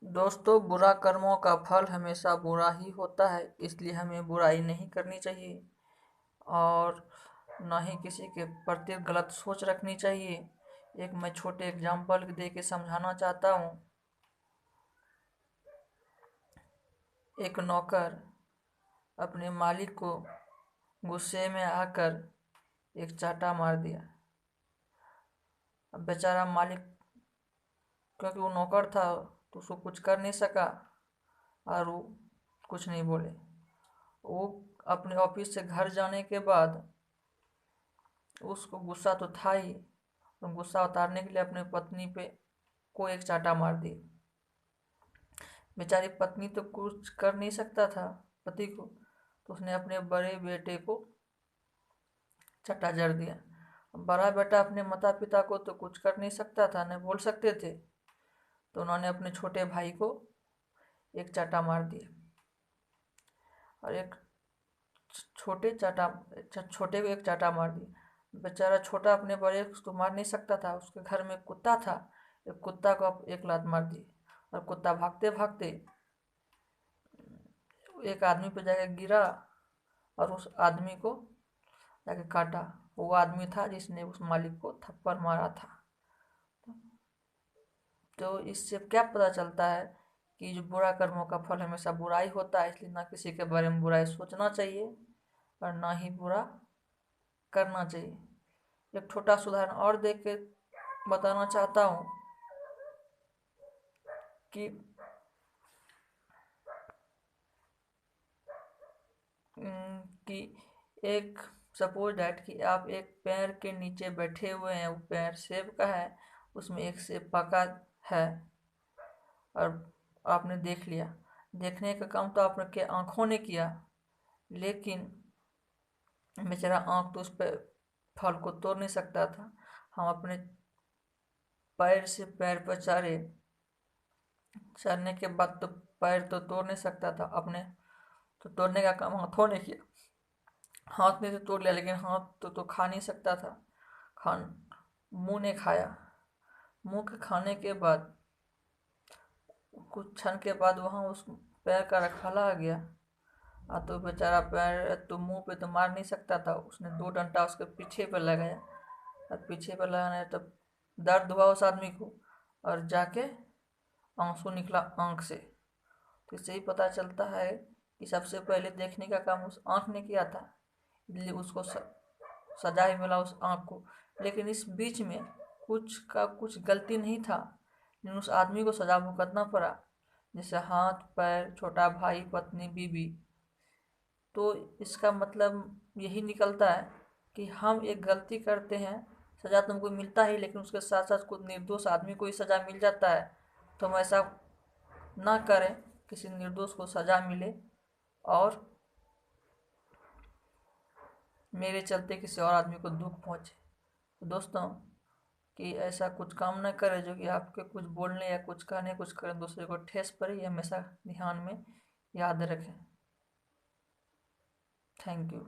दोस्तों, बुरा कर्मों का फल हमेशा बुरा ही होता है, इसलिए हमें बुराई नहीं करनी चाहिए और ना ही किसी के प्रति गलत सोच रखनी चाहिए। एक मैं छोटे एग्जाम्पल दे के समझाना चाहता हूँ। एक नौकर अपने मालिक को गुस्से में आकर एक चांटा मार दिया। अब बेचारा मालिक, क्योंकि वो नौकर था तो उसको कुछ कर नहीं सका और वो कुछ नहीं बोले। वो अपने ऑफिस से घर जाने के बाद उसको गुस्सा तो था ही, तो गुस्सा उतारने के लिए अपने पत्नी पे को एक चांटा मार दी। बेचारी पत्नी तो कुछ कर नहीं सकता था पति को, तो उसने अपने बड़े बेटे को चांटा जड़ दिया। बड़ा बेटा अपने माता पिता को तो कुछ कर नहीं सकता था, न बोल सकते थे, तो उन्होंने अपने छोटे भाई को एक चांटा मार दिया। और एक छोटे छोटे को एक चांटा मार दिया। बेचारा छोटा अपने बड़े को मार नहीं सकता था, उसके घर में कुत्ता था, एक कुत्ता को एक लात मार दी और कुत्ता भागते भागते एक आदमी पे जाकर गिरा और उस आदमी को जाके काटा। वो आदमी था जिसने उस मालिक को थप्पड़ मारा था। तो इससे क्या पता चलता है कि जो बुरा कर्मों का फल हमेशा बुराई होता है, इसलिए ना किसी के बारे में बुराई सोचना चाहिए और ना ही बुरा करना चाहिए। एक छोटा सा उदाहरण और दे के बताना चाहता हूँ कि कि एक सपोज डैट कि आप एक पेड़ के नीचे बैठे हुए हैं, वो पेड़ सेब का है, उसमें एक सेब पका है और आपने देख लिया। देखने का काम तो आपके आँखों ने किया, लेकिन बेचारा आँख तो उस पर फल को तोड़ नहीं सकता था। हम अपने पैर से पैर पर चढ़ने के बाद तो पैर तो तोड़ नहीं सकता था अपने, तो तोड़ने का काम हाथों ने किया। हाथ ने तो तोड़ लिया, लेकिन हाथ तो खा नहीं सकता था। खान मुंह ने खाया। मुंह के खाने के बाद कुछ क्षण के बाद वहाँ उस पैर का रखवाला आ गया। तो बेचारा पैर तो मुंह पे तो मार नहीं सकता था, उसने दो डंडा उसके पीछे पे लगाया और पीछे पे लगाने तब दर्द हुआ उस आदमी को और जाके आंसू निकला आँख से। तो इससे ही पता चलता है कि सबसे पहले देखने का काम उस आँख ने किया था, इसलिए उसको सजा ही मिला उस आँख को। लेकिन इस बीच में कुछ गलती नहीं था, लेकिन उस आदमी को सजा भुगतना पड़ा, जैसे हाथ पैर, छोटा भाई, पत्नी, बीवी। तो इसका मतलब यही निकलता है कि हम एक गलती करते हैं, सजा तुमको मिलता है, लेकिन उसके साथ साथ कुछ निर्दोष आदमी को ही सजा मिल जाता है। तो हम ऐसा ना करें, किसी निर्दोष को सजा मिले और मेरे चलते किसी और आदमी को दुख पहुंचे। तो दोस्तों, कि ऐसा कुछ काम न करें जो कि आपके कुछ बोलने या कुछ कहने कुछ करें दूसरे को ठेस पड़े, ये हमेशा ध्यान में याद रखें। Thank you.